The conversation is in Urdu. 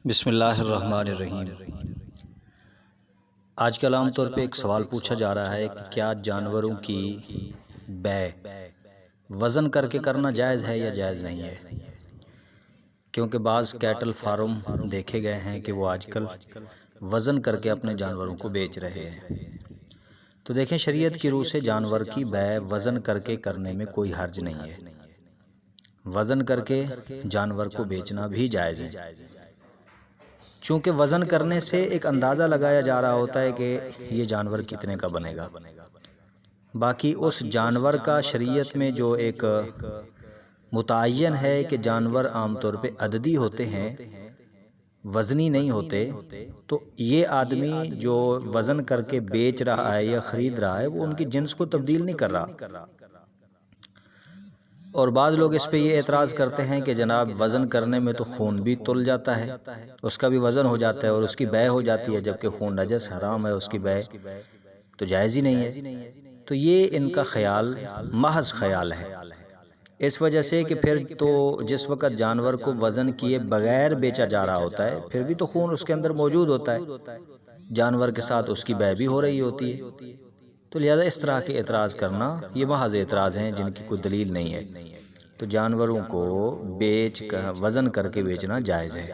بسم اللہ الرحمن الرحیم۔ آج کل عام طور پہ ایک سوال پوچھا جا رہا ہے کہ کیا جانوروں کی بے وزن کر کے کرنا جائز ہے یا جائز نہیں ہے، کیونکہ بعض کیٹل فارم دیکھے گئے ہیں کہ وہ آج کل وزن کر کے اپنے جانوروں کو بیچ رہے ہیں۔ تو دیکھیں، شریعت کی روح سے جانور کی بے وزن کر کے کرنے میں کوئی حرج نہیں ہے۔ وزن کر کے جانور کو بیچنا بھی جائز ہے، چونکہ وزن کرنے سے ایک اندازہ لگایا جا رہا ہوتا ہے کہ یہ جانور کتنے کا بنے گا۔ باقی اس جانور کا شریعت میں جو ایک متعین ہے کہ جانور عام طور پہ عددی ہوتے ہیں، وزنی نہیں ہوتے، تو یہ آدمی جو وزن کر کے بیچ رہا ہے یا خرید رہا ہے وہ ان کی جنس کو تبدیل نہیں کر رہا۔ اور بعض لوگ اس پہ یہ اعتراض کرتے ہیں کہ جناب وزن کرنے میں تو خون بھی تل جاتا ہے، اس کا بھی وزن ہو جاتا ہے اور اس کی بے ہو جاتی ہے، جبکہ خون نجس حرام ہے، اس کی بے تو جائز ہی نہیں ہے۔ تو یہ ان کا خیال محض خیال ہے، اس وجہ سے کہ پھر تو جس وقت جانور کو وزن کیے بغیر بیچا جا رہا ہوتا ہے پھر بھی تو خون اس کے اندر موجود ہوتا ہے، جانور کے ساتھ اس کی بے بھی ہو رہی ہوتی ہے۔ تو لہذا اس طرح کے اعتراض کرنا یہ محض اعتراض ہیں جن کی کوئی دلیل نہیں ہے۔ تو جانوروں کو وزن کر کے بیچنا جائز ہے۔